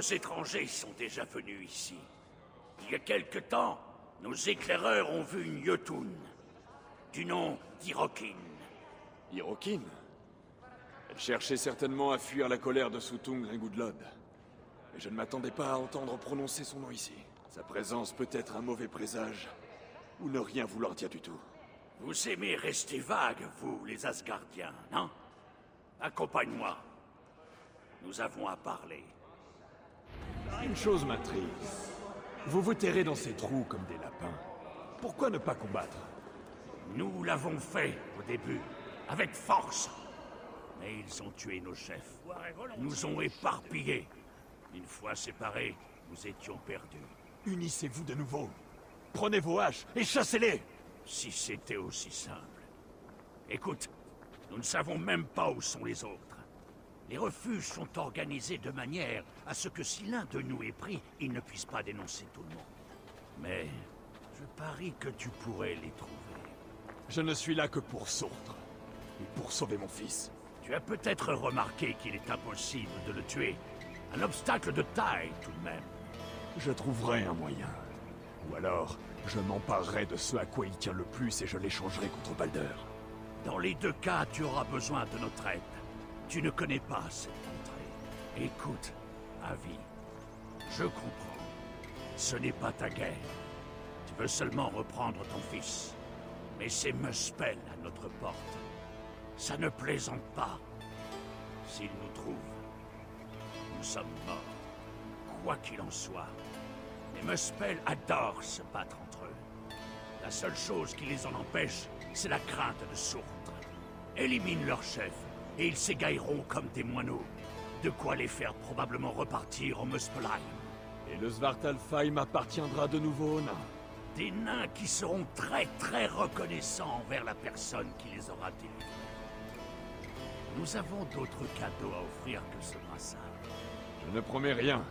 nombreux étrangers sont déjà venus ici. Il y a quelque temps, nos éclaireurs ont vu une Yotun, du nom d'Hirokin. Hirokin? Elle cherchait certainement à fuir la colère de Sutung Ringudlod. Mais je ne m'attendais pas à entendre prononcer son nom ici. Sa présence peut être un mauvais présage, ou ne rien vouloir dire du tout. Vous aimez rester vague, vous, les Asgardiens, non? Accompagne-moi. Nous avons à parler. Une chose m'intrigue. Vous vous terrez dans ces trous comme des lapins. Pourquoi ne pas combattre? Nous l'avons fait au début, avec force. Mais ils ont tué nos chefs, nous ont éparpillés. Une fois séparés, nous étions perdus. Unissez-vous de nouveau. Prenez vos haches et chassez-les! Si c'était aussi simple. Écoute, nous ne savons même pas où sont les autres. Les refuges sont organisés de manière à ce que si l'un de nous est pris, il ne puisse pas dénoncer tout le monde. Mais je parie que tu pourrais les trouver. Je ne suis là que pour Surtre, et pour sauver mon fils. Tu as peut-être remarqué qu'il est impossible de le tuer. Un obstacle de taille, tout de même. Je trouverai un moyen. Ou alors, je m'emparerai de ce à quoi il tient le plus et je l'échangerai contre Balder. Dans les deux cas, tu auras besoin de notre aide. Tu ne connais pas cette contrée. Écoute, Avi, je comprends. Ce n'est pas ta guerre. Tu veux seulement reprendre ton fils. Mais c'est Muspel à notre porte. Ça ne plaisante pas. S'ils nous trouvent, nous sommes morts. Quoi qu'il en soit. Les Muspel adorent se battre entre eux. La seule chose qui les en empêche, c'est la crainte de Surtre. Élimine leur chef, et ils s'égailleront comme des moineaux. De quoi les faire probablement repartir au Muspelheim. Et le Svartalfheim m'appartiendra de nouveau aux nains. Des nains qui seront très reconnaissants envers la personne qui les aura délivrés. Nous avons d'autres cadeaux à offrir que ce brassard. Je ne promets rien,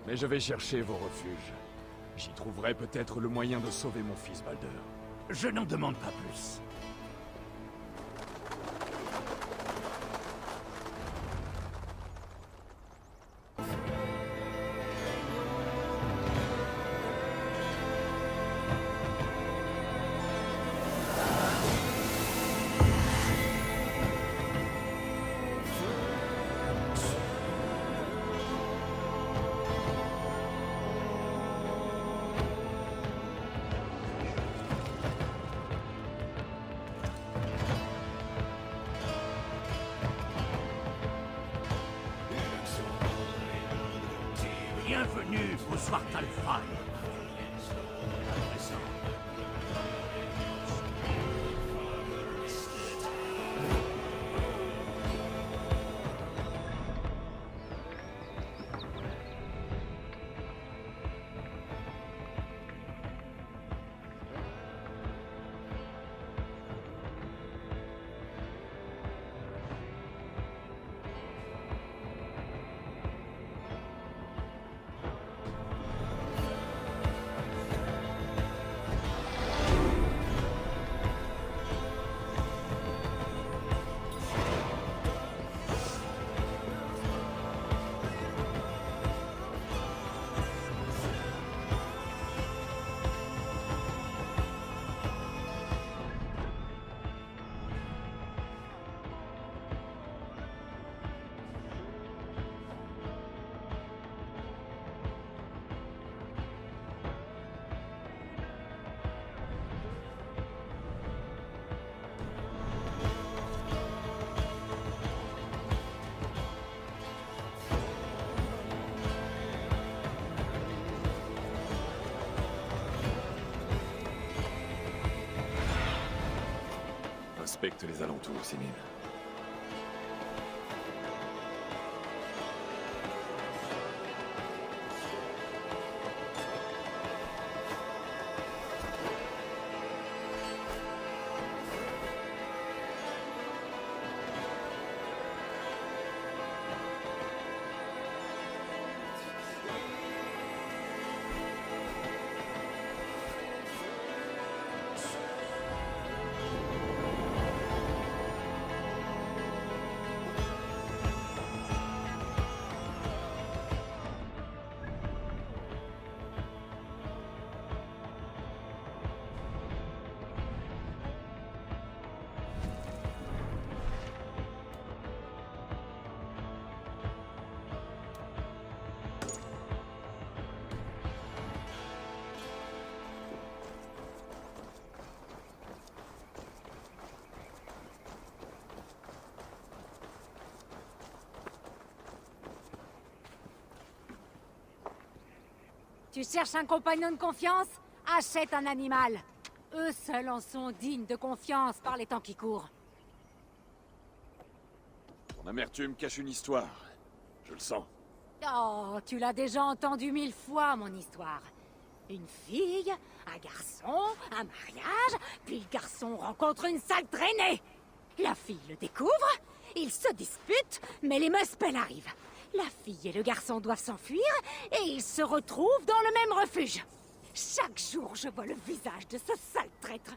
mais je vais chercher vos refuges. J'y trouverai peut-être le moyen de sauver mon fils Balder. Je n'en demande pas plus. Bienvenue au Svartalfheim. Inspecte les alentours, Simin. Tu cherches un compagnon de confiance? Achète un animal. Eux seuls en sont dignes de confiance par les temps qui courent. Ton amertume cache une histoire. Je le sens. Oh, tu l'as déjà entendu 1000 fois, mon histoire. Une fille, un garçon, un mariage, puis le garçon rencontre une sale traînée. La fille le découvre, ils se disputent, mais les Muspel arrivent. La fille et le garçon doivent s'enfuir, et ils se retrouvent dans le même refuge. Chaque jour, je vois le visage de ce sale traître.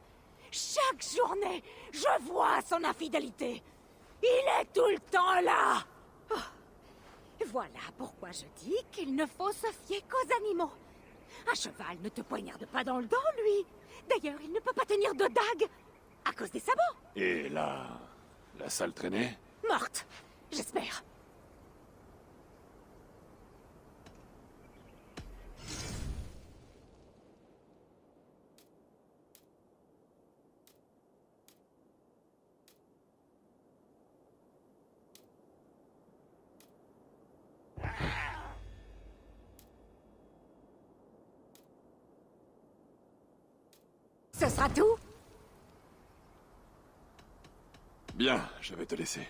Chaque journée, je vois son infidélité. Il est tout le temps là. Oh. Voilà pourquoi je dis qu'il ne faut se fier qu'aux animaux. Un cheval ne te poignarde pas dans le dos, lui. D'ailleurs, il ne peut pas tenir de dague, à cause des sabots. Et la sale traînée? Morte, j'espère. Ce sera tout? Bien, je vais te laisser.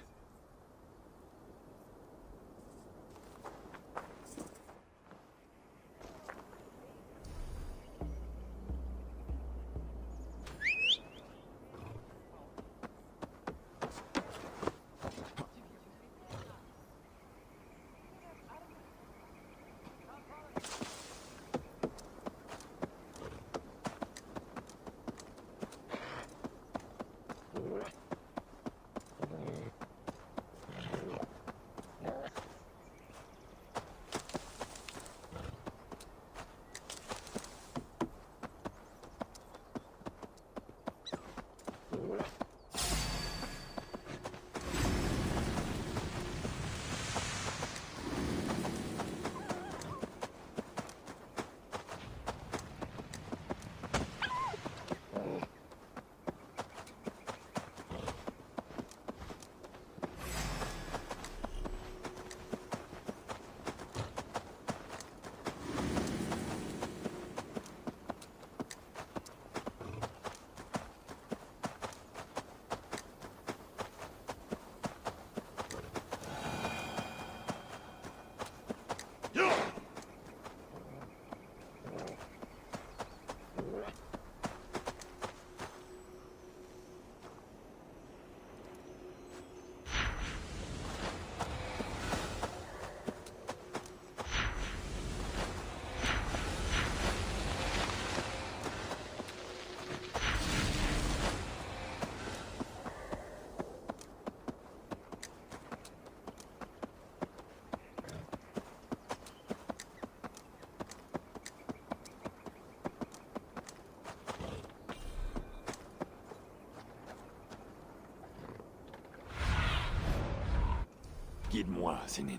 Guide-moi, Sénine.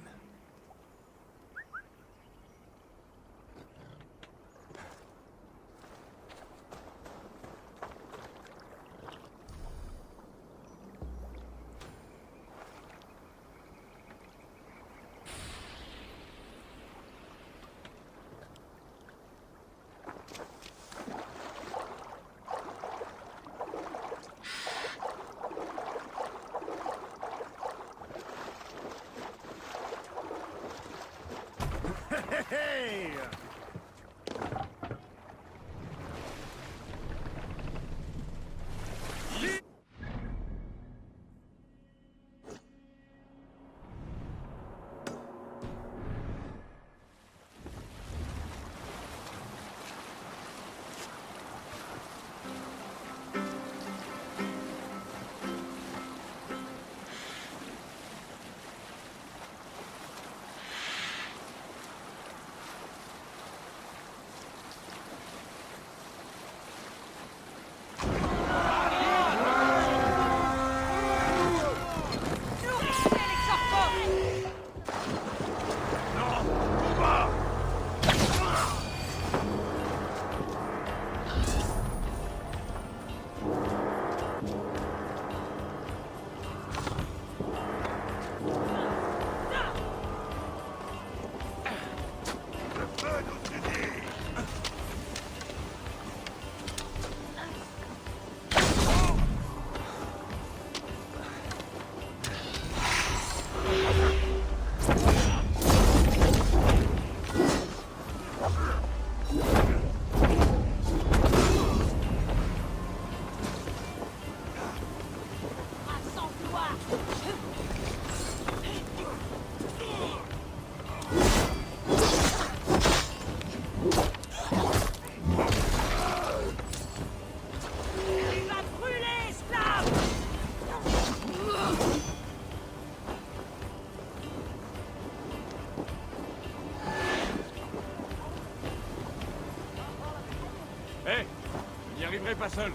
seul.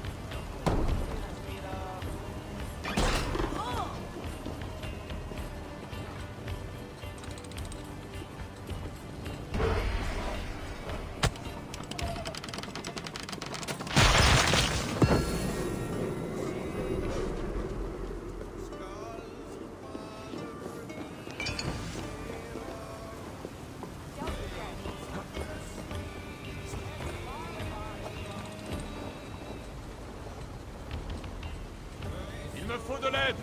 Il me faut de l'aide.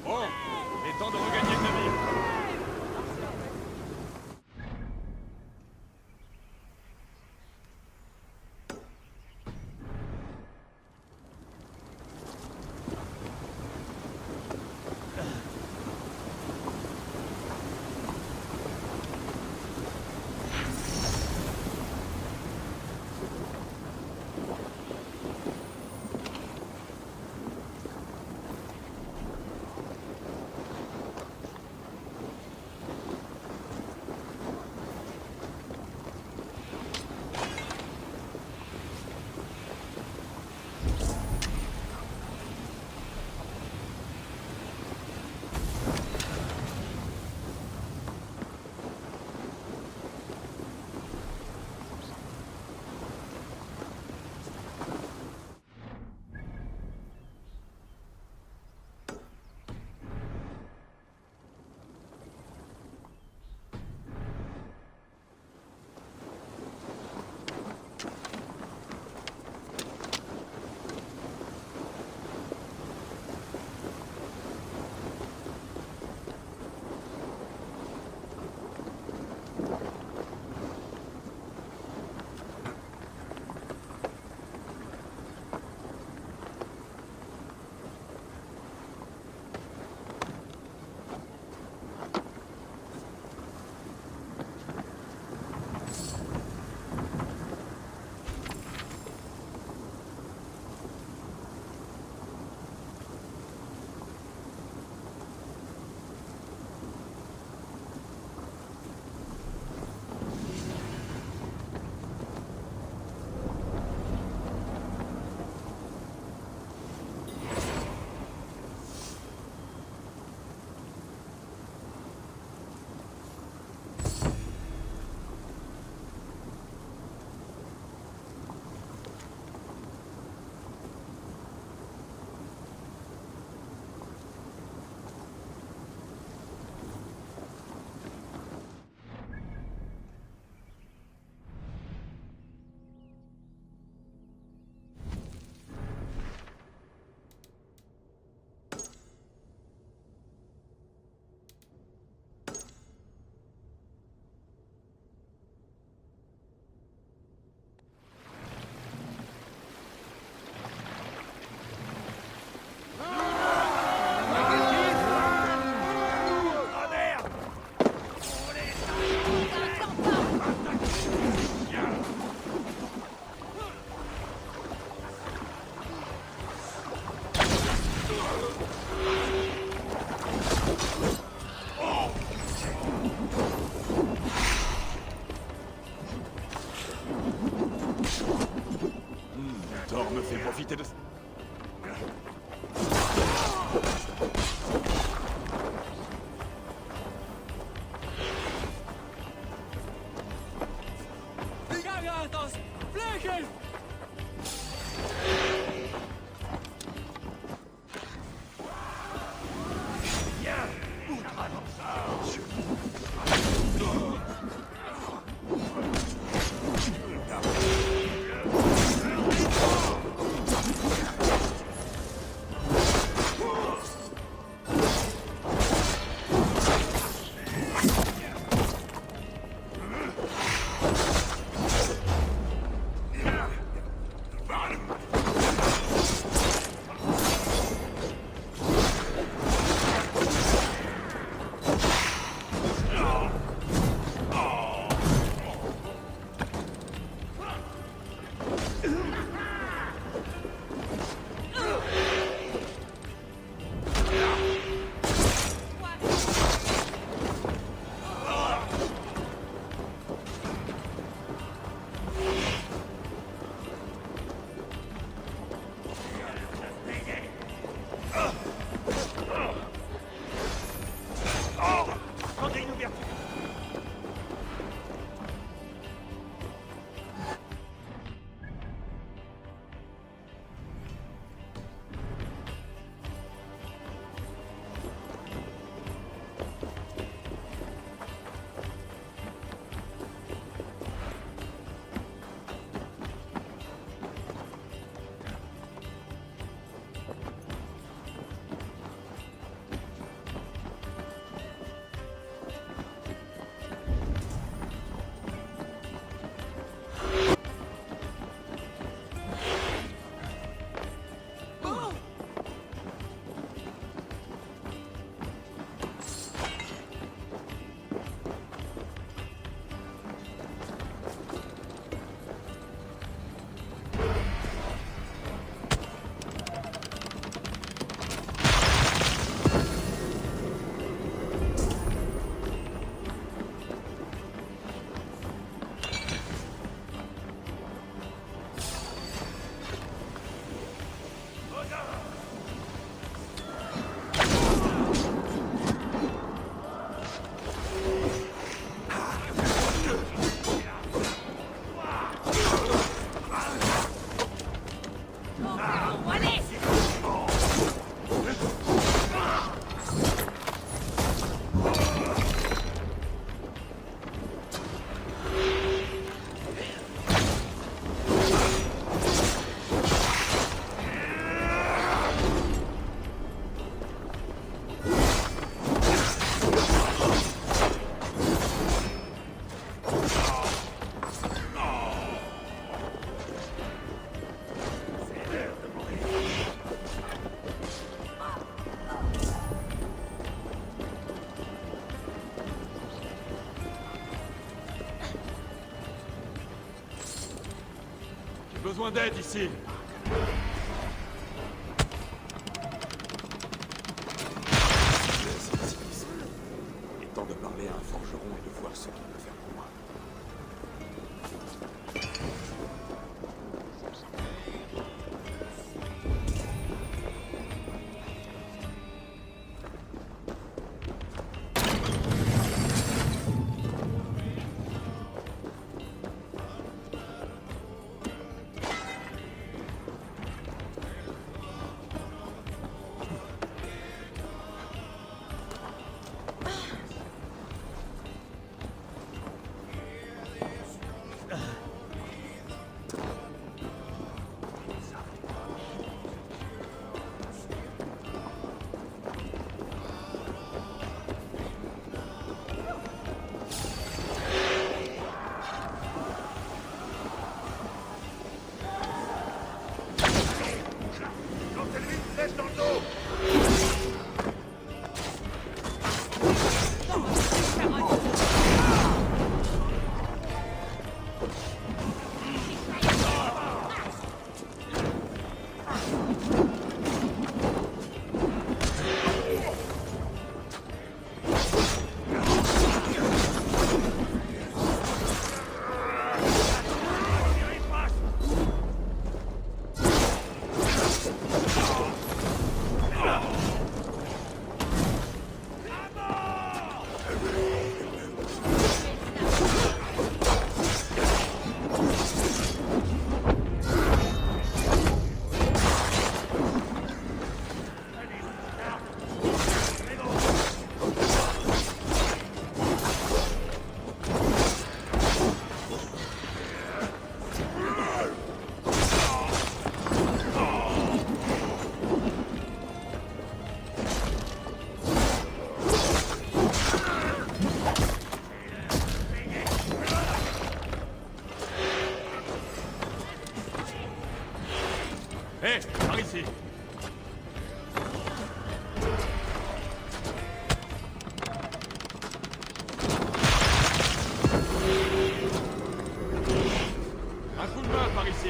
Bon, il est temps de regagner le navire. Thor me fait profiter de... besoin d'aide ici. Il est temps de parler à un forgeron et de voir ce qu'il peut faire pour moi. Hé, par ici. Un coup de main par ici.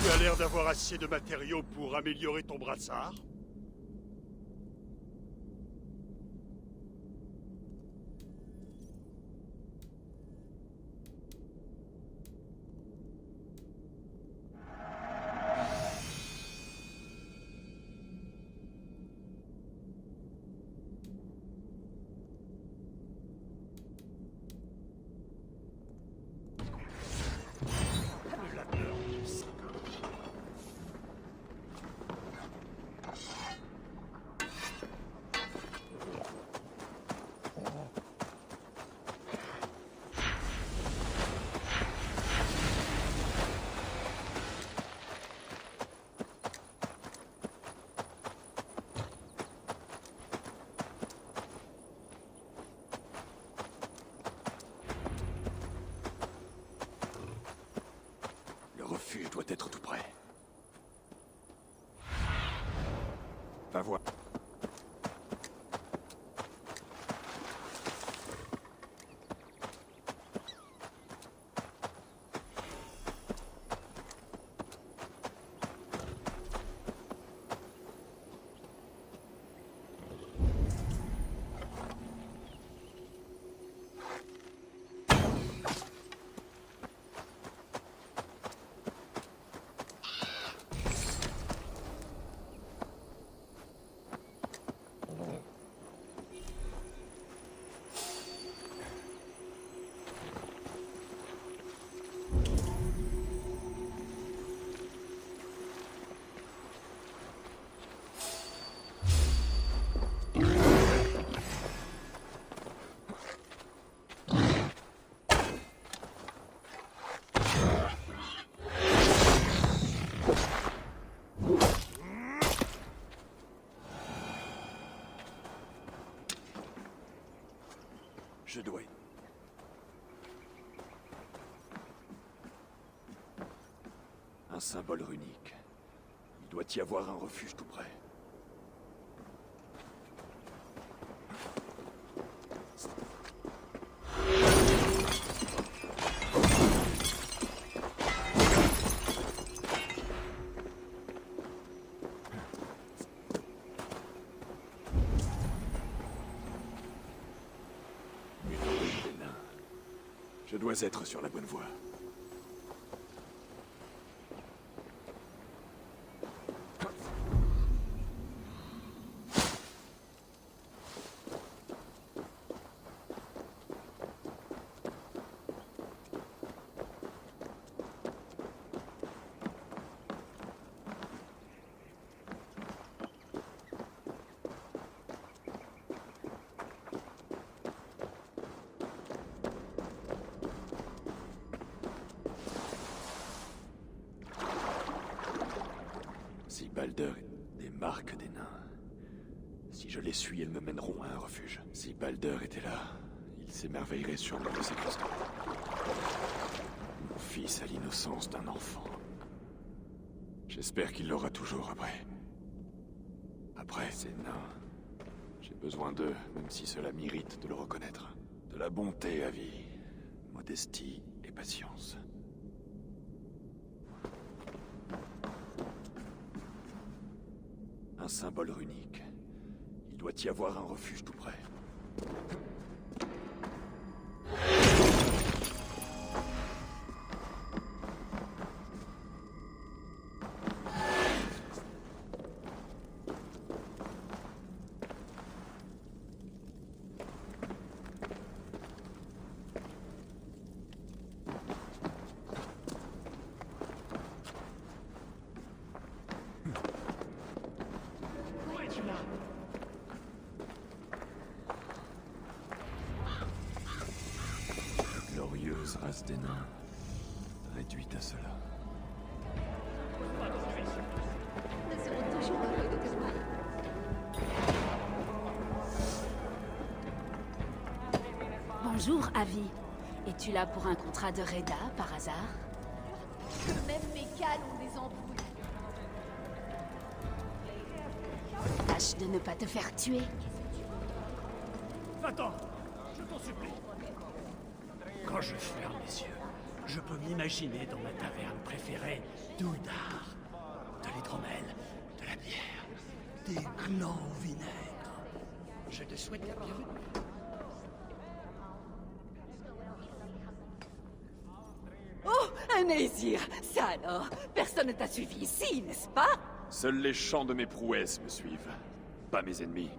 Tu as l'air d'avoir assez de matériaux pour améliorer ton brassard. Le refuge doit être tout près. Va voir. Je dois... Un symbole runique. Il doit y avoir un refuge tout près. Une rue des nains. Je dois être sur la bonne voie. Si Balder est des marques des nains. Si je les suis, elles me mèneront à un refuge. Si Balder était là, il s'émerveillerait sûrement de ces cristaux. Mon fils a l'innocence d'un enfant. J'espère qu'il l'aura toujours après. Après, ces nains. J'ai besoin d'eux, même si cela m'irrite de le reconnaître. De la bonté à vie, modestie et patience. Un symbole runique. Il doit y avoir un refuge tout près. Glorieuse race des nains, réduite à cela. Nous serons toujours heureux de te voir. Bonjour, Avi. Es-tu là pour un contrat de Reda, par hasard? Même mes cales ont des embrouilles. Tâche de ne pas te faire tuer. Va-t'en, je t'en supplie. Quand je ferme les yeux, je peux m'imaginer dans ma taverne préférée d'Uldar, de l'hydromel, de la bière, des glands au vinaigre. Je te souhaite la bienvenue. Oh, un Aesir! Ça alors, personne ne t'a suivi ici, n'est-ce pas? Seuls les chants de mes prouesses me suivent, pas mes ennemis.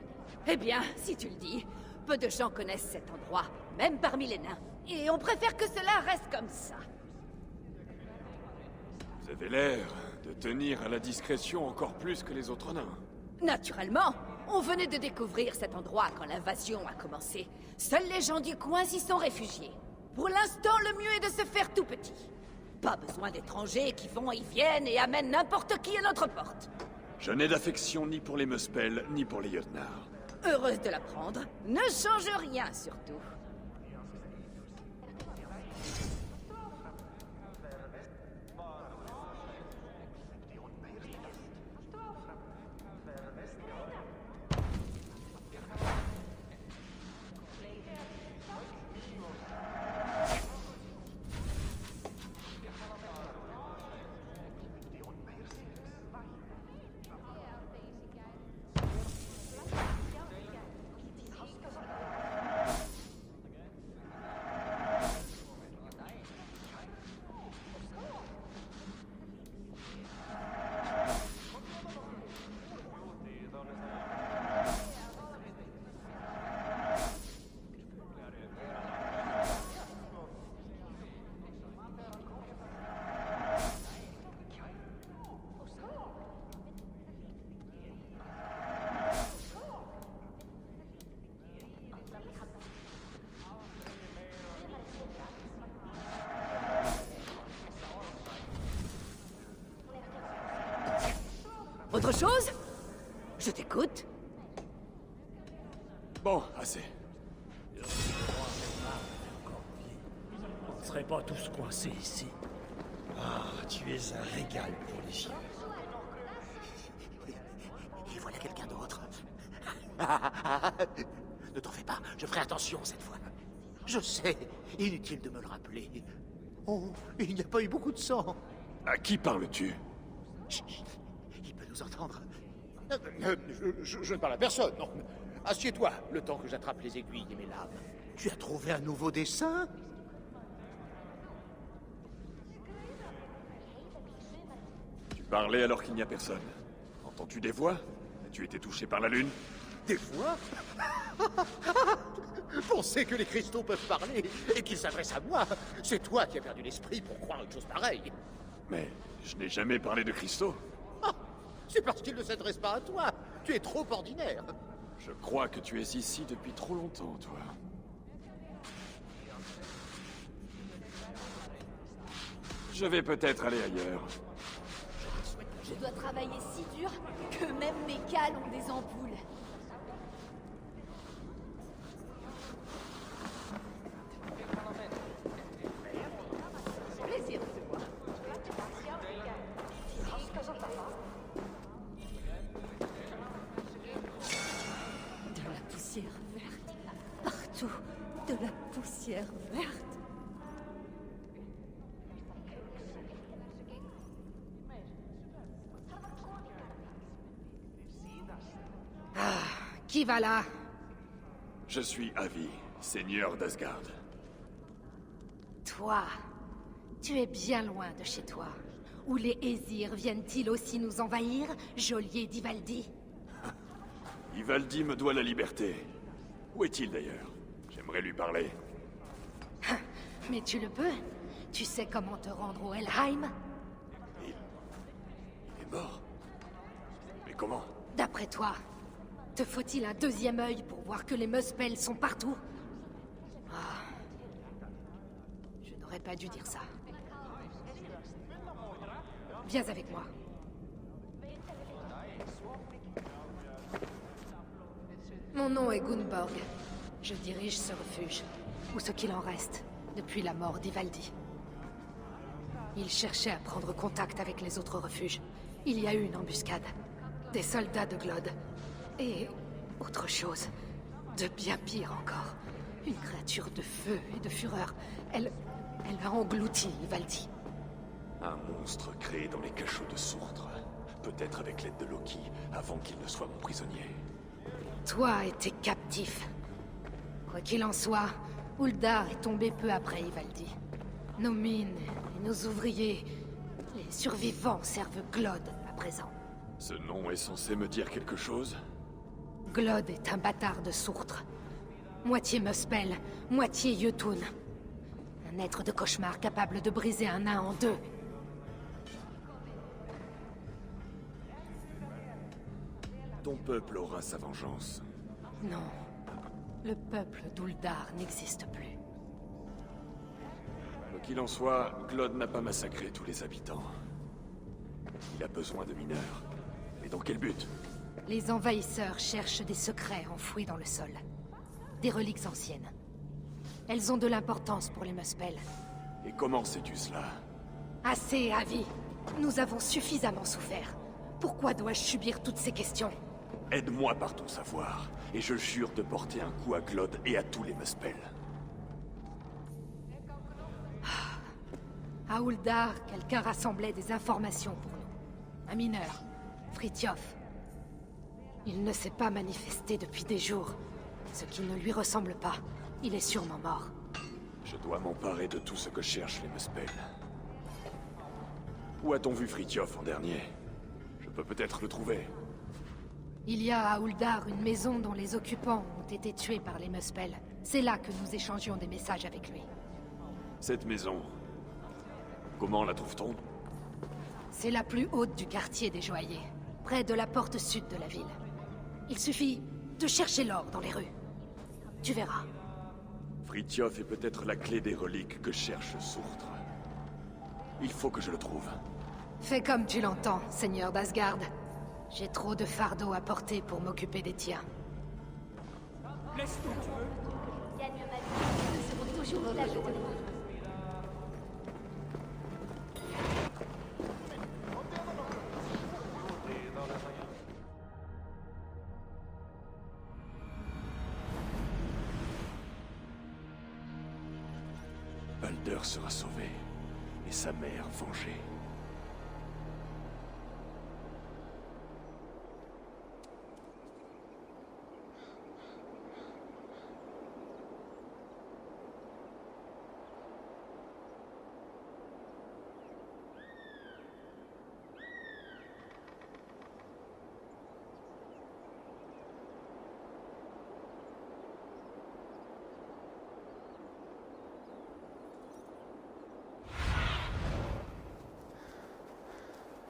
Eh bien, si tu le dis, peu de gens connaissent cet endroit, même parmi les nains. Et on préfère que cela reste comme ça. Vous avez l'air de tenir à la discrétion encore plus que les autres nains. Naturellement, on venait de découvrir cet endroit quand l'invasion a commencé. Seuls les gens du coin s'y sont réfugiés. Pour l'instant, le mieux est de se faire tout petit. Pas besoin d'étrangers qui vont et viennent et amènent n'importe qui à notre porte. Je n'ai d'affection ni pour les Muspel, ni pour les Jötnar. Heureuse de l'apprendre. Ne change rien, surtout. Autre chose? Je t'écoute. Bon, assez. ne seraient pas tous coincés ici. Ah, tu es un régal pour les yeux. Et voilà quelqu'un d'autre. Ne t'en fais pas, je ferai attention cette fois. Je sais, inutile de me le rappeler. Oh, il n'y a pas eu beaucoup de sang. À qui parles-tu? Chut, chut, il peut nous entendre. Je ne parle à personne, non. Assieds-toi, le temps que j'attrape les aiguilles et mes lames. Tu as trouvé un nouveau dessin? Tu parlais alors qu'il n'y a personne. Entends-tu des voix? As-tu été touché par la lune? Des voix? Penser que les cristaux peuvent parler et qu'ils s'adressent à moi, c'est toi qui as perdu l'esprit pour croire une chose pareille. Mais je n'ai jamais parlé de cristaux. Ah, c'est parce qu'ils ne s'adressent pas à toi. Tu es trop ordinaire. Je crois que tu es ici depuis trop longtemps, toi. Je vais peut-être aller ailleurs. Je dois travailler si dur que même mes cales ont des ampoules. Plaisir de te voir. De la poussière verte. Partout. De la poussière verte. Qui va là? Je suis Avi, seigneur d'Asgard. Toi. Tu es bien loin de chez toi. Où les Aesir viennent-ils aussi nous envahir, geôlier d'Ivaldi? Ivaldi me doit la liberté. Où est-il d'ailleurs? J'aimerais lui parler. Mais tu le peux. Tu sais comment te rendre au Helheim? Il est mort. Mais comment? D'après toi, te faut-il un deuxième œil pour voir que les Muspel sont partout? Ah. Je n'aurais pas dû dire ça. Viens avec moi. Mon nom est Gunborg. Je dirige ce refuge, ou ce qu'il en reste, depuis la mort d'Ivaldi. Il cherchait à prendre contact avec les autres refuges. Il y a eu une embuscade. Des soldats de Glod. Et autre chose. De bien pire encore. Une créature de feu et de fureur. Elle a englouti Ivaldi. Un monstre créé dans les cachots de Sourtre. Peut-être avec l'aide de Loki, avant qu'il ne soit mon prisonnier. Toi étais captif. Quoi qu'il en soit, Uldar est tombé peu après Ivaldi. Nos mines et nos ouvriers, les survivants servent Glod à présent. Ce nom est censé me dire quelque chose? Glod est un bâtard de Sourtre. Moitié Muspel, moitié Jötun. Un être de cauchemar capable de briser un nain en deux. Ton peuple aura sa vengeance. Non. Le peuple d'Uldar n'existe plus. Quoi qu'il en soit, Glod n'a pas massacré tous les habitants. Il a besoin de mineurs. Mais dans quel but? Les envahisseurs cherchent des secrets enfouis dans le sol. Des reliques anciennes. Elles ont de l'importance pour les Muspel. Et comment sais-tu cela? Assez, Avi. Nous avons suffisamment souffert. Pourquoi dois-je subir toutes ces questions? Aide-moi par ton savoir, et je jure de porter un coup à Glod et à tous les Muspel. À Uldar, quelqu'un rassemblait des informations pour nous. Un mineur, Fritjof. Il ne s'est pas manifesté depuis des jours. Ce qui ne lui ressemble pas. Il est sûrement mort. Je dois m'emparer de tout ce que cherchent les Muspel. Où a-t-on vu Fritjof en dernier? Je peux peut-être le trouver. Il y a à Uldar une maison dont les occupants ont été tués par les Muspel. C'est là que nous échangions des messages avec lui. Cette maison... Comment la trouve-t-on? C'est la plus haute du quartier des Joailliers, près de la porte sud de la ville. Il suffit de chercher l'or dans les rues. Tu verras. Fritjof est peut-être la clé des reliques que cherche Sourtre. Il faut que je le trouve. Fais comme tu l'entends, seigneur d'Asgard. J'ai trop de fardeaux à porter pour m'occuper des tiens. Gagne ma vie. Nous serons toujours là, je te Balder sera sauvé, et sa mère vengée.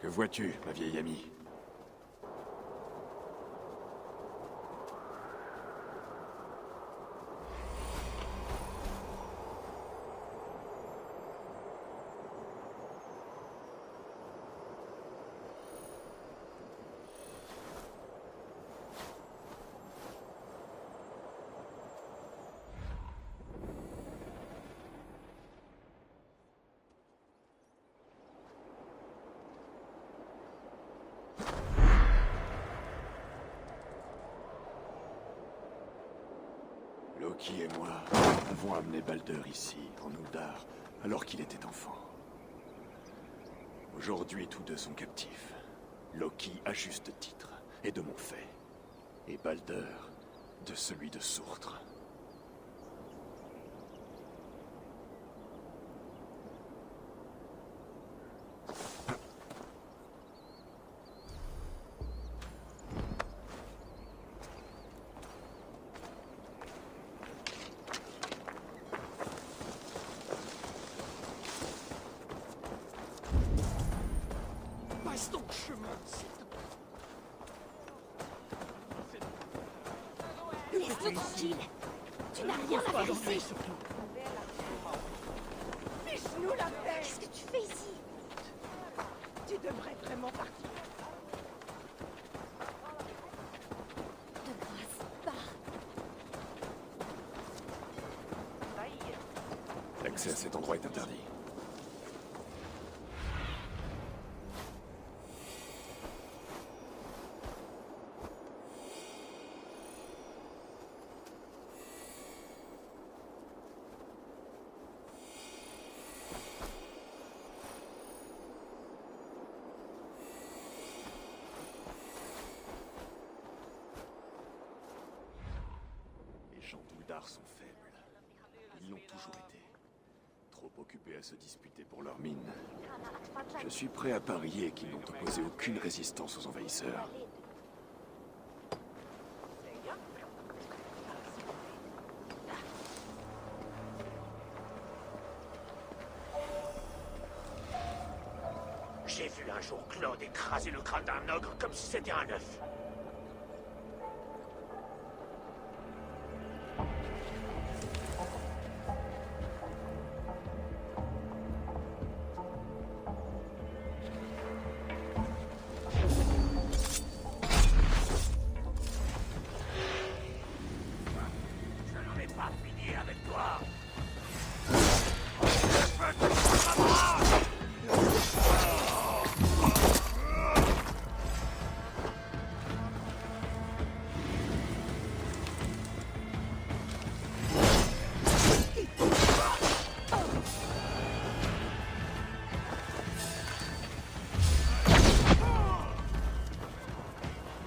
Que vois-tu, ma vieille amie? Loki et moi avons amené Balder ici, en Uldar, alors qu'il était enfant. Aujourd'hui, tous deux sont captifs. Loki à juste titre, et de mon fait. Et Balder, de celui de Surtr. Passe donc chemin, Laisse-le tranquille. Tu n'as rien à faire ici. Fiche-nous la paix. Qu'est-ce que tu fais ici? Tu devrais vraiment partir. De grâce, pars. L'accès à cet endroit est interdit. Les gens d'Uldar sont faibles. Ils l'ont toujours été. Trop occupés à se disputer pour leur mine. Je suis prêt à parier qu'ils n'ont opposé aucune résistance aux envahisseurs. J'ai vu un jour Claude écraser le crâne d'un ogre comme si c'était un œuf. Je n'en ai pas fini avec toi.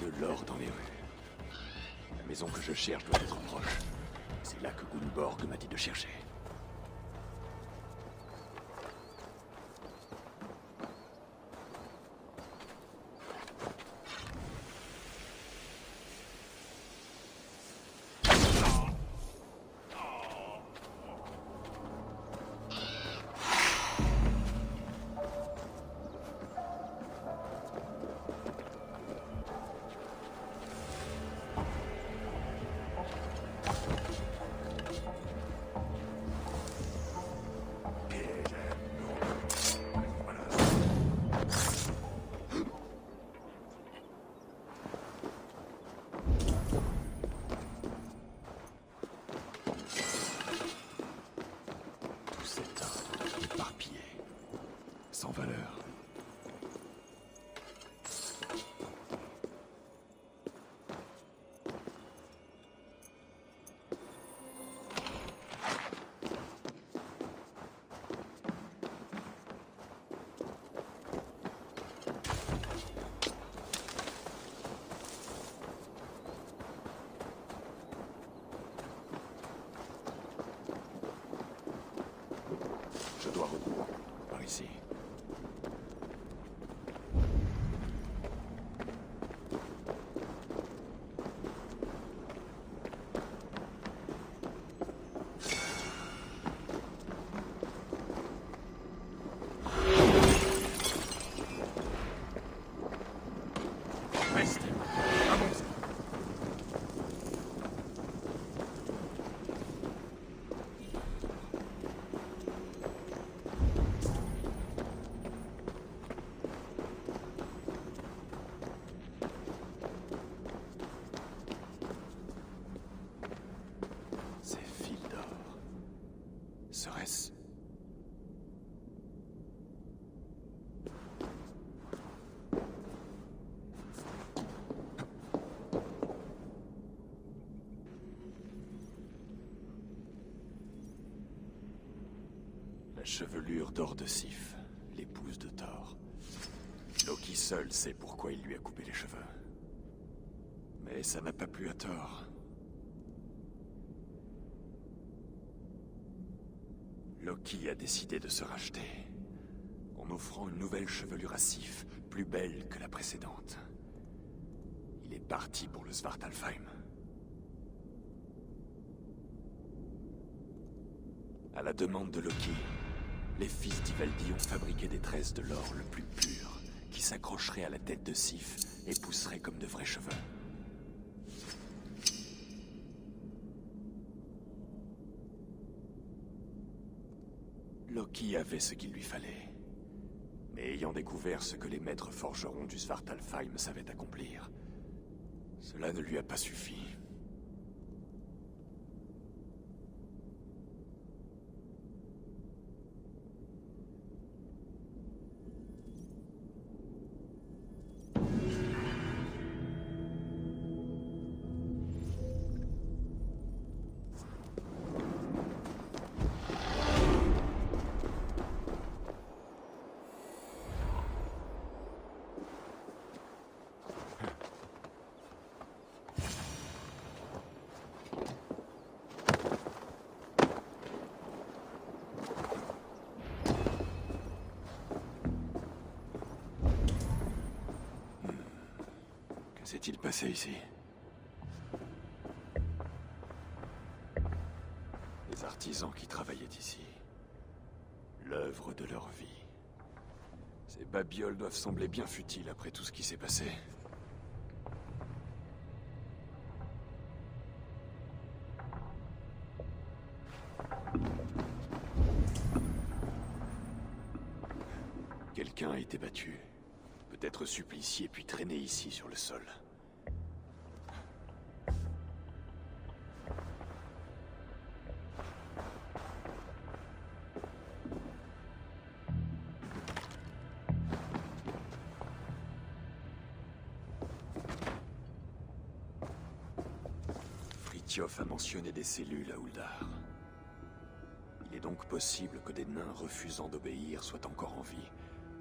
De l'or dans les rues. La maison que je cherche doit être proche. C'est là que Gunborg m'a dit de chercher. ici. Reste. Avance. Ces fils d'or. Serait-ce... La chevelure d'or de Sif, l'épouse de Thor. Loki seul sait pourquoi il lui a coupé les cheveux. Mais ça n'a pas plu à Thor. Loki a décidé de se racheter, en offrant une nouvelle chevelure à Sif, plus belle que la précédente. Il est parti pour le Svartalfheim. À la demande de Loki, les fils d'Ivaldi ont fabriqué des tresses de l'or le plus pur, qui s'accrocheraient à la tête de Sif et pousseraient comme de vrais cheveux. Loki avait ce qu'il lui fallait. Mais ayant découvert ce que les maîtres forgerons du Svartalfheim savaient accomplir, cela ne lui a pas suffi. Que s'est-il passé ici? Les artisans qui travaillaient ici. L'œuvre de leur vie. Ces babioles doivent sembler bien futiles après tout ce qui s'est passé. Quelqu'un a été battu. Peut-être supplicié puis traîné ici sur le sol. Frithiof a mentionné des cellules à Uldar. Il est donc possible que des nains refusant d'obéir soient encore en vie,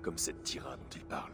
comme cette Thyra dont il parle.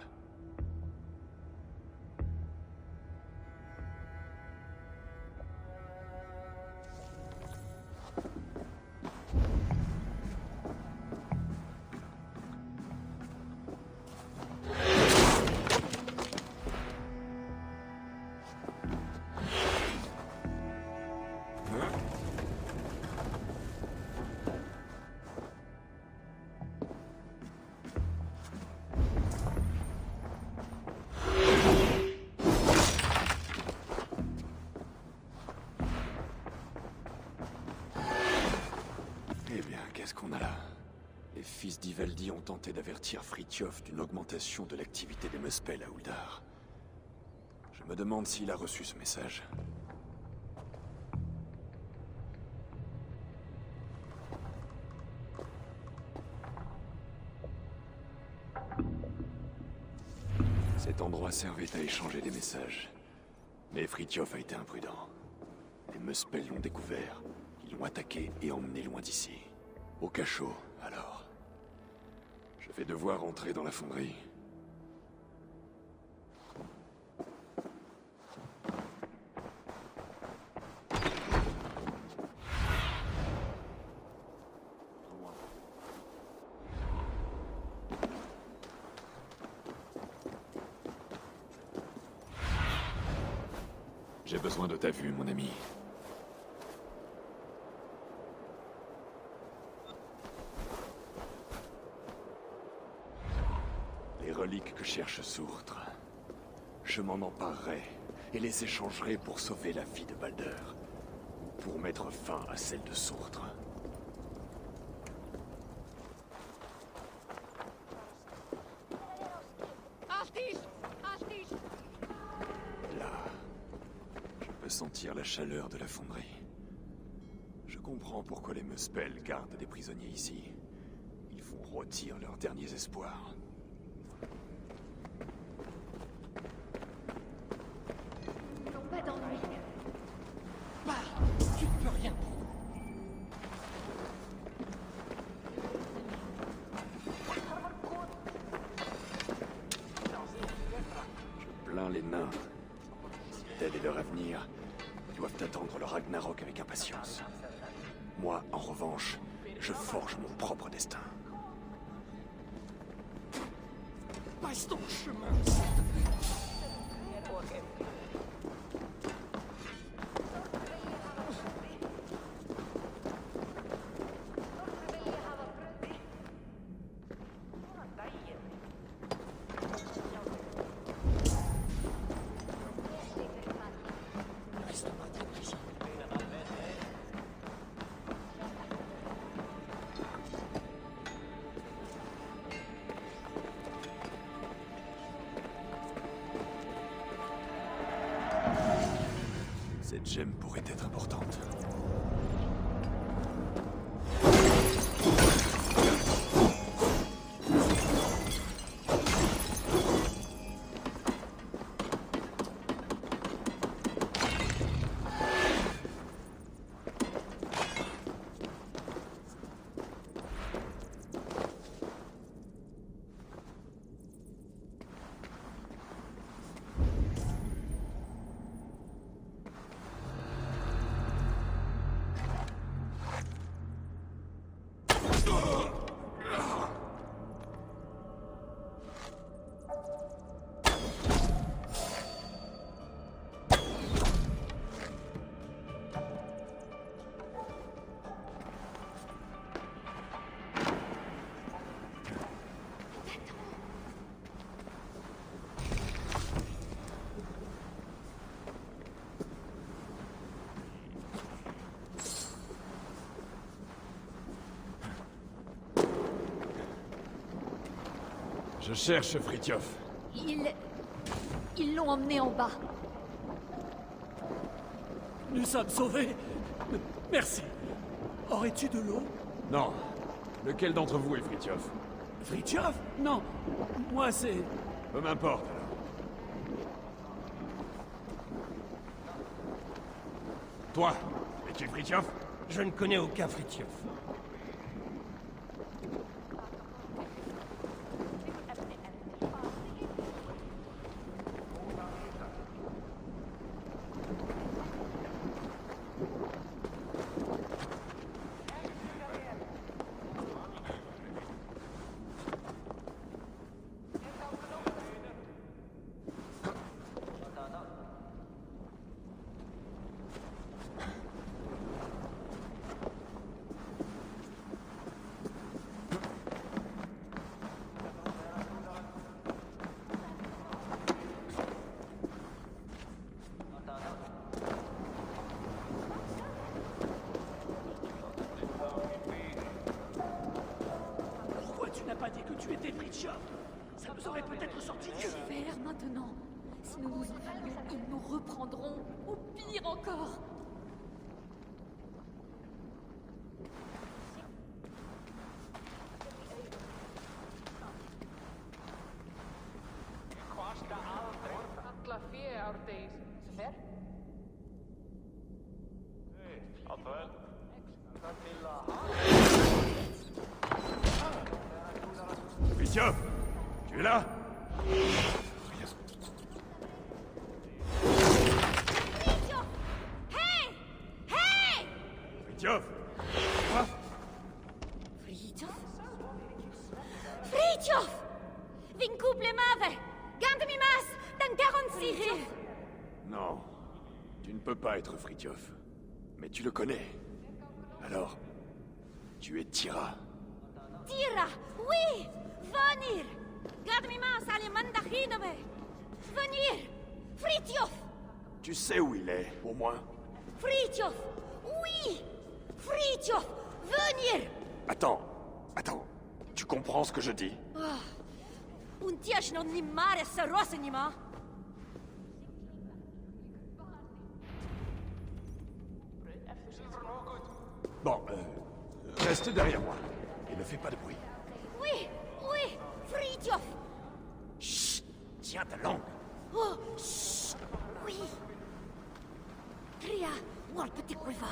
Qu'est-ce qu'on a là? Les fils d'Ivaldi ont tenté d'avertir Frithiof d'une augmentation de l'activité des Muspel à Uldar. Je me demande s'il a reçu ce message. Cet endroit servait à échanger des messages. Mais Frithiof a été imprudent. Les Muspel l'ont découvert. Ils l'ont attaqué et emmené loin d'ici. Au cachot, alors. Je vais devoir entrer dans la fonderie. J'ai besoin de ta vue, mon ami. Les reliques que cherche Sourtre. Je m'en emparerai et les échangerai pour sauver la fille de Balder. Ou pour mettre fin à celle de Sourtre. Là, je peux sentir la chaleur de la fonderie. Je comprends pourquoi les Muspel gardent des prisonniers ici. Ils font rôtir leurs derniers espoirs. Pas d'ennui. Bah, tu ne peux rien. Je plains les nains. Tel est leur avenir. Ils doivent attendre le Ragnarok avec impatience. Moi, en revanche, je forge mon propre destin. Passe ton chemin. Cette gemme pourrait être importante. Je cherche Fritjof. Ils l'ont emmené en bas. Nous sommes sauvés. Merci. Aurais-tu de l'eau? Non. Lequel d'entre vous est Fritjof? Fritjof? Non. Moi, c'est... Peu m'importe, alors. Toi, es-tu Fritjof? Je ne connais aucun Fritjof. Pourquoi tu n'as pas dit que tu étais Fritjof? Ça nous aurait peut-être sorti Que mieux. faire maintenant? Si nous nous enfuyons, ils nous reprendront. Ou pire encore. Fritjof, tu es là? Hé! Hé! Fritjof! Fritjof? Fritjof! Vin couple mave! Gand mi mas! Dan 46! Non. Tu Tu ne peux pas être Fritjof. Mais tu le connais. Alors, tu es Tira. Tira, oui! Venir! Garde-moi, Salimandahidame! Venir! Fritjof! Tu sais où il est, au moins? Fritjof! Oui! Fritjof! Venir! Attends. Tu comprends ce que je dis? Un tièche non ni mare se rosenima! Bon, reste derrière moi. Et ne fais pas de bruit. Oui! Oui! Fritjof! Chut! Tiens ta langue. Oh! Chut! Oui! Tria, wal petit quiva!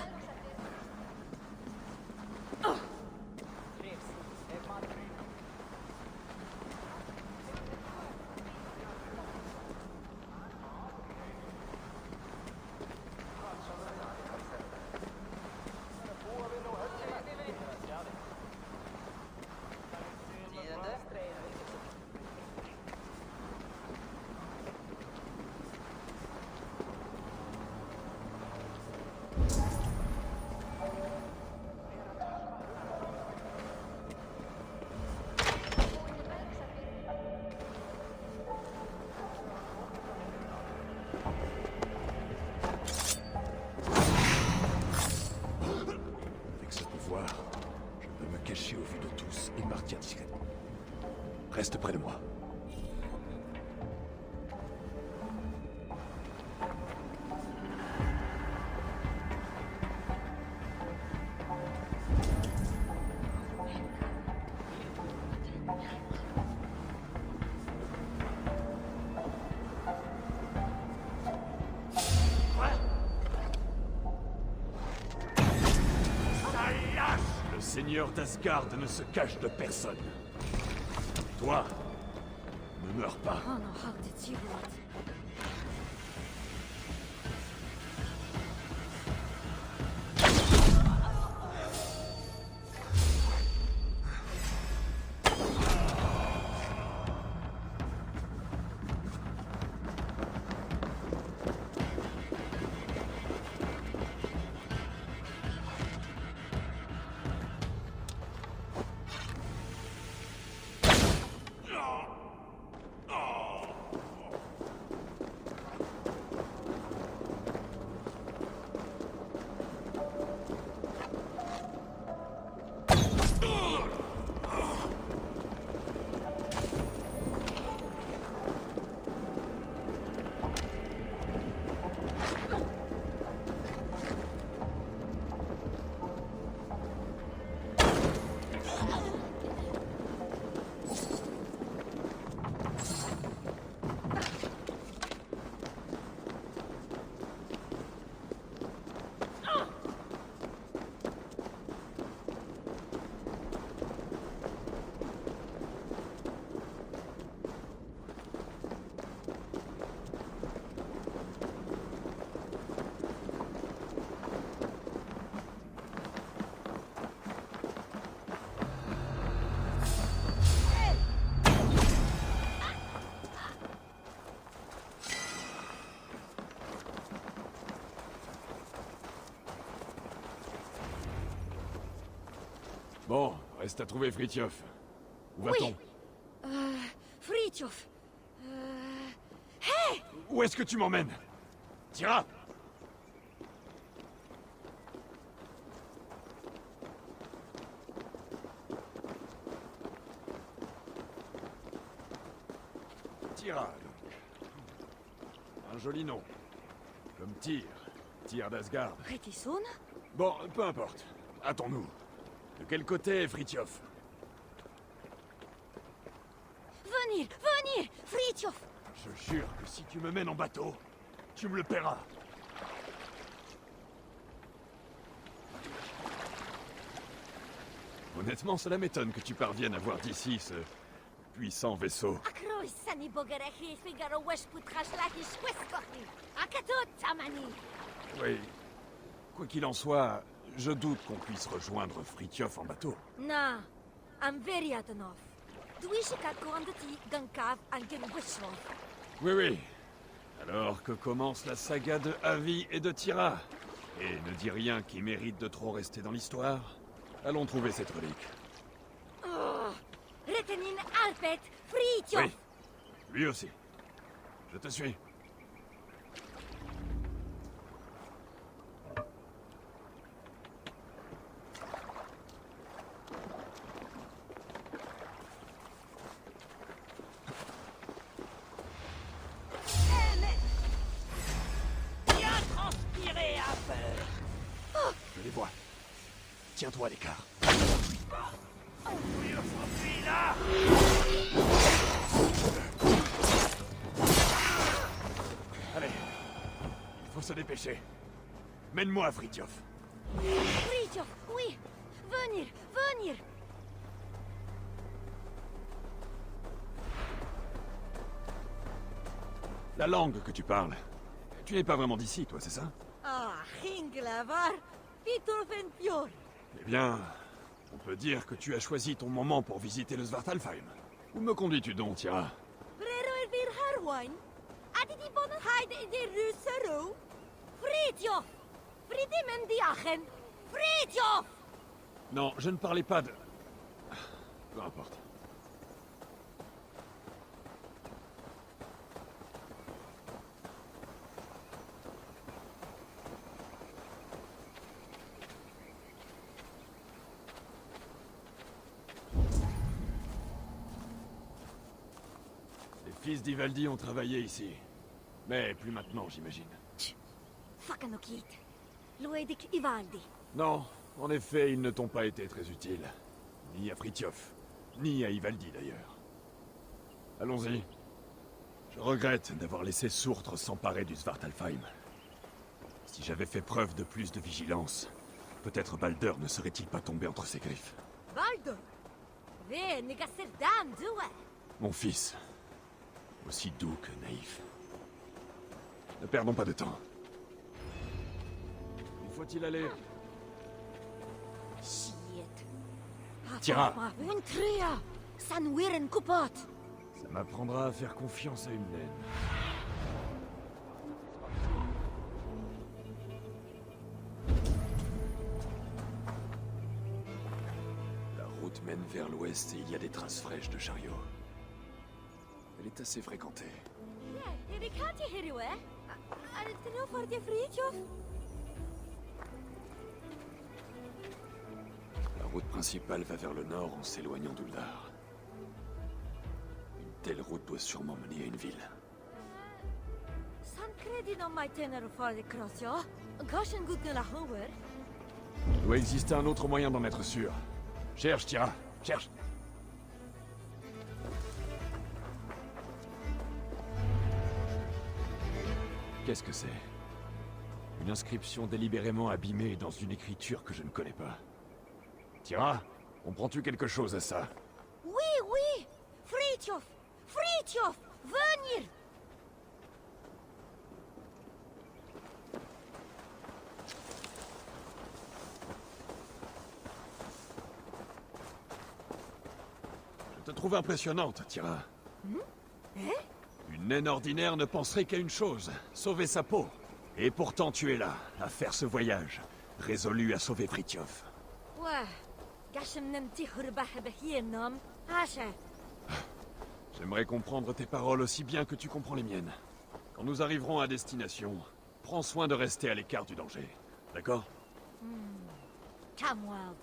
Avec ce pouvoir, je peux me cacher au vu de tous et partir discrètement. Reste près de moi. Le seigneur d'Asgard ne se cache de personne. Toi, ne meurs pas. Oh non, how did you do it? Bon, reste à trouver Fritjof. Où va-t-on? Fritjof! Où est-ce que tu m'emmènes? Tira! Tira, donc. Un joli nom. Comme Tyr. Tyr d'Asgard. Pretty soon? Bon, peu importe. Hâtons-nous. De quel côté est Fritjof? Venir! Venir! Fritjof! Je jure que si tu me mènes en bateau, tu me le paieras. Honnêtement, cela m'étonne que tu parviennes à voir d'ici ce puissant vaisseau. Akroisani bogarehi figaro wesh putrashlahi shweskohi! Akatut tamani! Oui. Quoi qu'il en soit, je doute qu'on puisse rejoindre Fritjof en bateau. Na, I'm very Atonov. Duishika Korandati Gankav Angen Wishwolf. Oui, oui. Alors que commence la saga de Avi et de Tira. Et ne dis rien qui mérite de trop rester dans l'histoire. Allons trouver cette relique. Oh, Retenin Alpet Fritjof. Oui, lui aussi. Je te suis. Bien transpiré un peu. Je les vois. Tiens-toi à l'écart. Il s'enfuit là. Allez, il faut se dépêcher. Mène-moi, Fritjof. Fritjof, oui. Venir, venir. La langue que tu parles. Tu n'es pas vraiment d'ici, toi, c'est ça? Ah, Hinglavar. Pitulfen Fjord. Eh bien, on peut dire que tu as choisi ton moment pour visiter le Svartalfheim. Où me conduis-tu donc, Tira? Brero Elvir Harwine. Aditi Bonenheide de Russero. Fritjof. Fridimem Diachen. Fritjof. Non, je ne parlais pas de... Peu importe. Les fils d'Ivaldi ont travaillé ici. Mais plus maintenant, j'imagine. Fakanokit. Loedik Ivaldi. Non, en effet, ils ne t'ont pas été très utiles. Ni à Fritjof, ni à Ivaldi d'ailleurs. Allons-y. Je regrette d'avoir laissé Surtre s'emparer du Svartalfheim. Si j'avais fait preuve de plus de vigilance, peut-être Balder ne serait-il pas tombé entre ses griffes. Baldur. Ve Negaserdam Due. Mon fils. Aussi doux que naïf. Ne perdons pas de temps. Où faut-il aller? Shit. Tira. Une tria. Sanwiren Kupot. Ça m'apprendra à faire confiance à une naine. La route mène vers l'ouest et il y a des traces fraîches de chariots. Elle est assez fréquentée. Erikati Hirue. Arteno Forte Fritjof. La route principale va vers le nord en s'éloignant d'Uldar. Une telle route doit sûrement mener à une ville. San credi non mai tenere fuori crossio. Goshen Gudgala Hower. Il doit exister un autre moyen d'en être sûr. Cherche, Tira, cherche. Qu'est-ce que c'est? Une inscription délibérément abîmée dans une écriture que je ne connais pas. Tira, comprends-tu quelque chose à ça? Oui, oui. Fritjof. Fritjof. Venir. Je te trouve impressionnante, Tira. Une naine ordinaire ne penserait qu'à une chose, sauver sa peau. Et pourtant tu es là, à faire ce voyage, résolu à sauver Fritjof. Ouais. Gashem nem tihurba hebehienom. Asha. J'aimerais comprendre tes paroles aussi bien que tu comprends les miennes. Quand nous arriverons à destination, prends soin de rester à l'écart du danger. D'accord? Tamwald.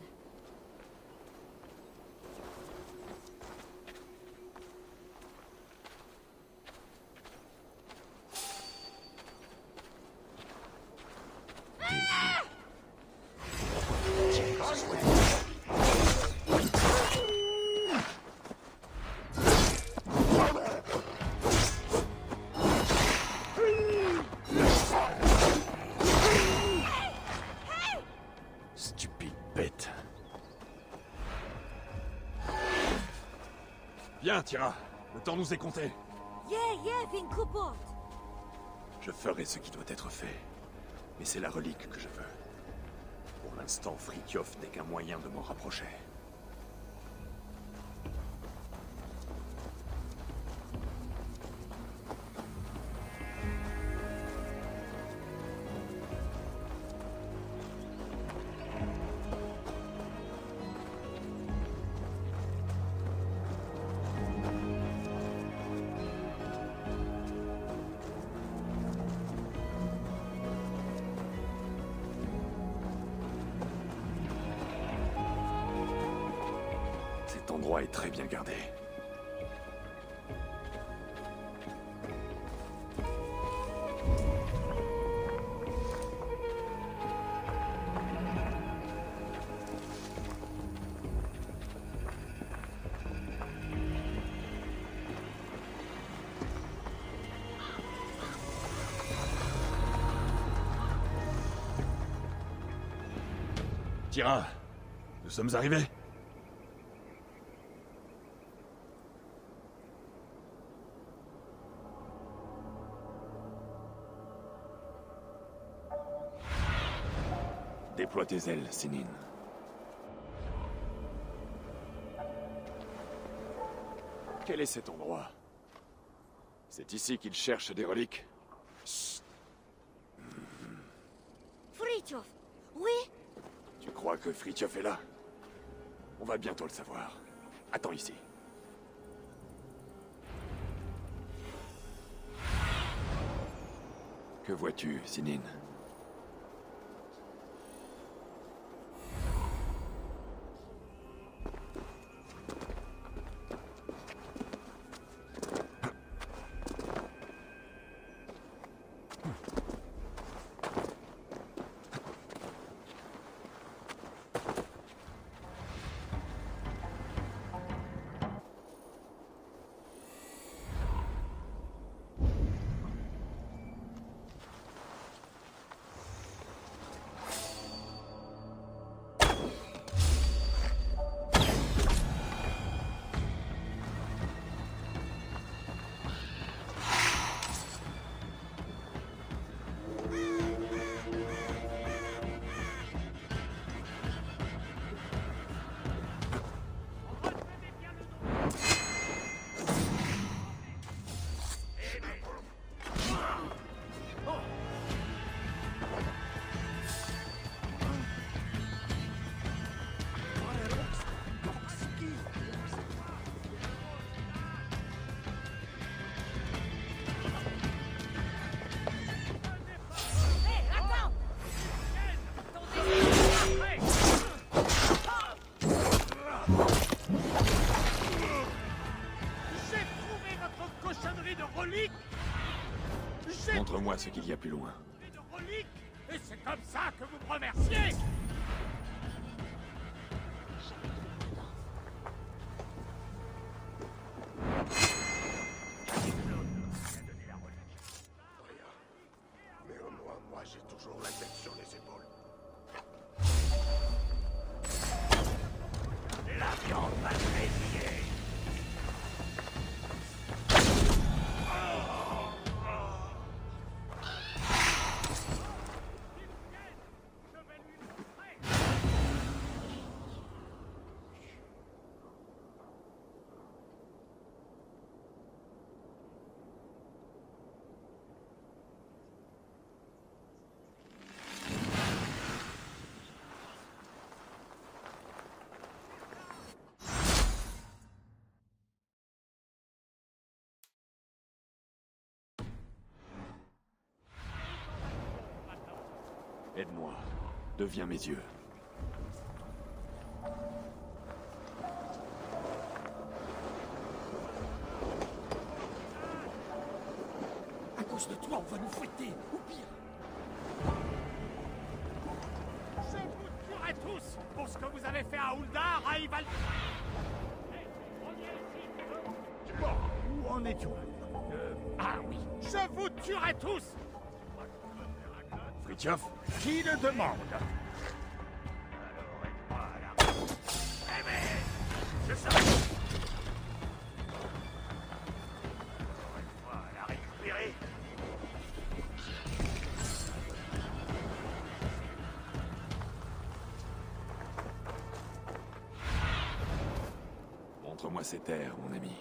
Stupide bête. Viens, Tira. Le temps nous est compté. Yeah, vin Kupot. Je ferai ce qui doit être fait. Mais c'est la relique que je veux. Pour l'instant, Fritjof n'est qu'un moyen de m'en rapprocher. Cet endroit est très bien gardé. Tira, nous sommes arrivés. Déploie tes ailes, Sinin. Quel est cet endroit? C'est ici qu'ils cherchent des reliques? Fritjof, oui? Tu crois que Fritjof est là? On va bientôt le savoir. Attends ici. Que vois-tu, Sinin? Montre-moi ce qu'il y a plus loin. Et c'est comme ça que vous me remerciez! Mais au moins, moi, j'ai toujours la tête sur les épaules. La viande va grésiller! Aide-moi. Deviens mes yeux. À cause de toi, on va nous fouetter, ou pire. Je vous tuerai tous pour ce que vous avez fait à Uldar, à Ival... Bon, où en étions Ah oui, je vous tuerai tous! Fritjof? Qui le demande? Je sais. La récupérer. Montre-moi ces terres, mon ami.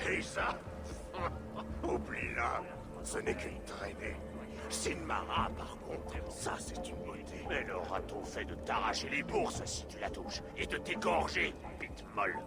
Et ça? Oublie-la. Ce n'est qu'une traînée. Sinmara, par contre, ça c'est une beauté. Elle aura tout fait de t'arracher les bourses si tu la touches, et de t'égorger, bite molle.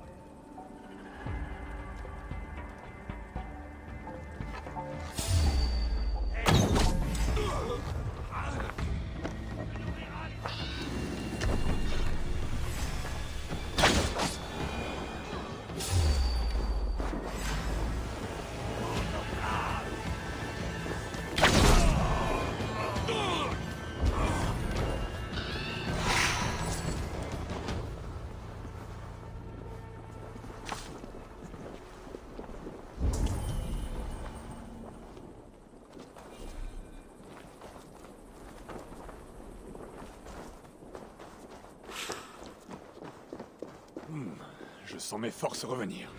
Je sens mes forces revenir.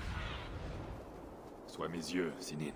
Sois mes yeux, Sinin.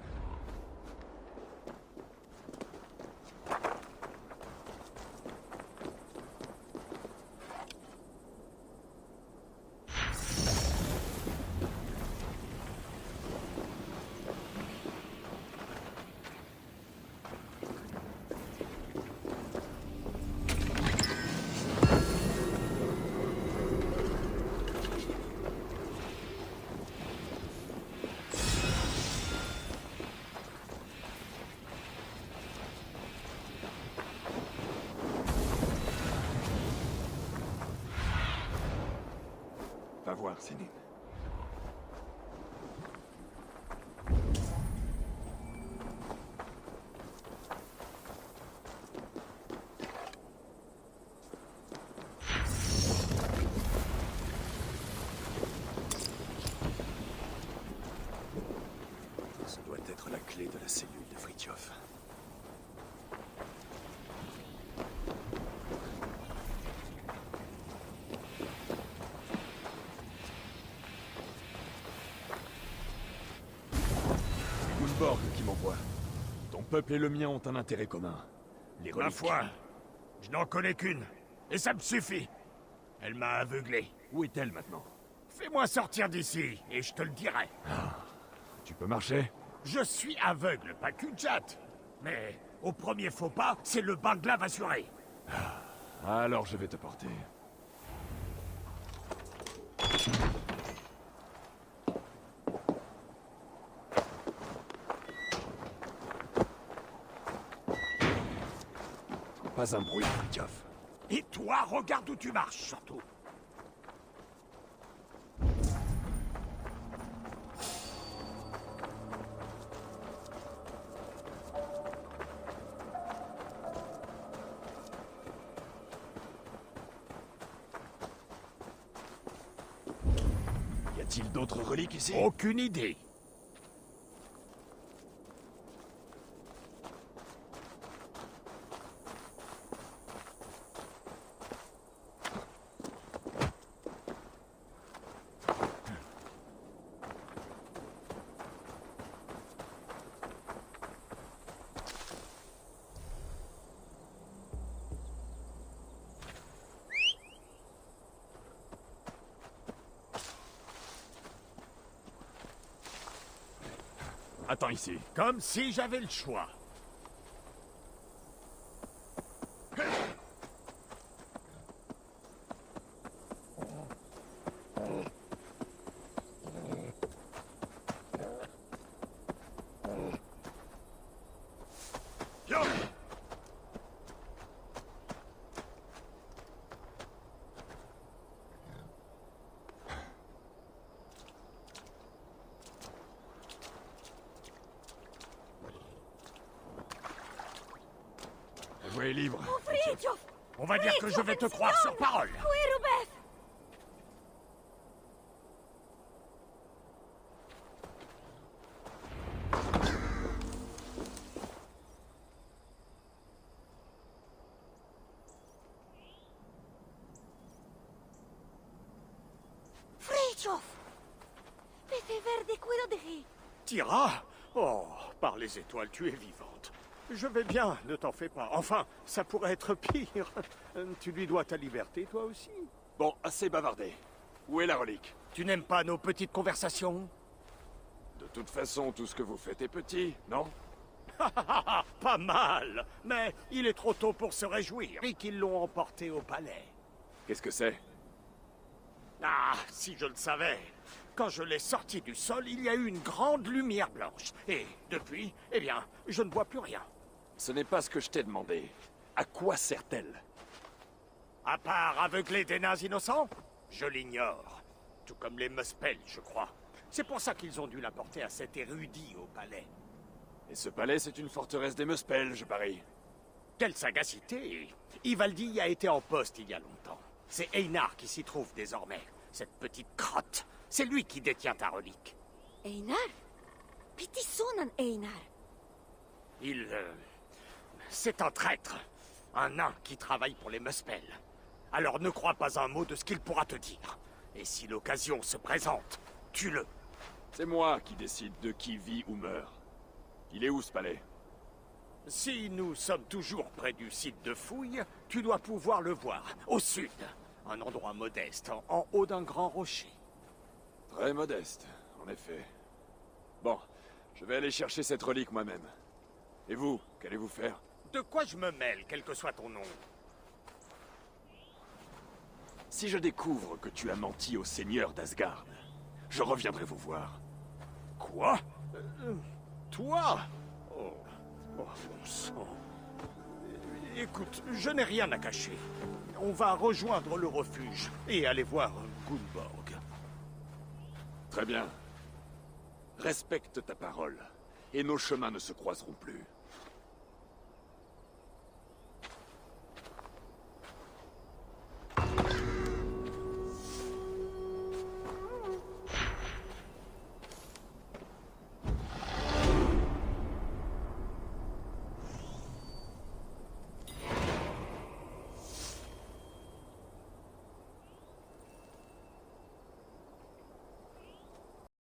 Va voir, Sinin. Ce doit être la clé de la cellule de Fritjof. Gunborg qui m'envoie. Ton peuple et le mien ont un intérêt commun. Les Ma reliques. foi, je n'en connais qu'une. Et ça me suffit. Elle m'a aveuglé. Où est-elle maintenant? Fais-moi sortir d'ici, et je te le dirai. Tu peux marcher? Je suis aveugle, pas qu'une chatte. Mais au premier faux pas, c'est le Banglave assuré. Alors je vais te porter. Pas un bruit, Fritjof. Et toi, regarde où tu marches, surtout. Y a-t-il d'autres reliques ici? Aucune idée. Attends ici. Comme si j'avais le choix. Yo! La voie est libre. Fritjof! On va dire que je vais te croire sur parole. Oui, Rubef! Fritjof! Pepe verde, cuido de ri. Tira? Oh, par les étoiles, tu es vivante. Je vais bien, ne t'en fais pas. Enfin, ça pourrait être pire. Tu lui dois ta liberté, toi aussi. Bon, assez bavardé. Où est la relique? Tu n'aimes pas nos petites conversations? De toute façon, tout ce que vous faites est petit, non? Pas mal, mais il est trop tôt pour se réjouir et qu'ils l'ont emporté au palais. Qu'est-ce que c'est? Ah, si je le savais. Quand je l'ai sorti du sol, il y a eu une grande lumière blanche. Et depuis, eh bien, je ne vois plus rien. Ce n'est pas ce que je t'ai demandé. À quoi sert-elle? À part aveugler des nains innocents, je l'ignore. Tout comme les Muspel, je crois. C'est pour ça qu'ils ont dû l'apporter à cet érudit au palais. Et ce palais, c'est une forteresse des Muspel, je parie. Quelle sagacité! Ivaldi a été en poste il y a longtemps. C'est Einar qui s'y trouve désormais. Cette petite crotte. C'est lui qui détient ta relique. Einar? Piti sunan Einar. Il... c'est un traître. Un nain qui travaille pour les Muspel. Alors ne crois pas un mot de ce qu'il pourra te dire. Et si l'occasion se présente, tue-le. C'est moi qui décide de qui vit ou meurt. Il est où ce palais? Si nous sommes toujours près du site de fouille, tu dois pouvoir le voir, au sud. Un endroit modeste, en haut d'un grand rocher. Très modeste, en effet. Bon, je vais aller chercher cette relique moi-même. Et vous, qu'allez-vous faire? De quoi je me mêle, quel que soit ton nom? Si je découvre que tu as menti au seigneur d'Asgard, je reviendrai vous voir. Quoi? Toi? Oh, bon sang. Écoute, je n'ai rien à cacher. On va rejoindre le refuge et aller voir Gunborg. Très bien. Respecte ta parole, et nos chemins ne se croiseront plus.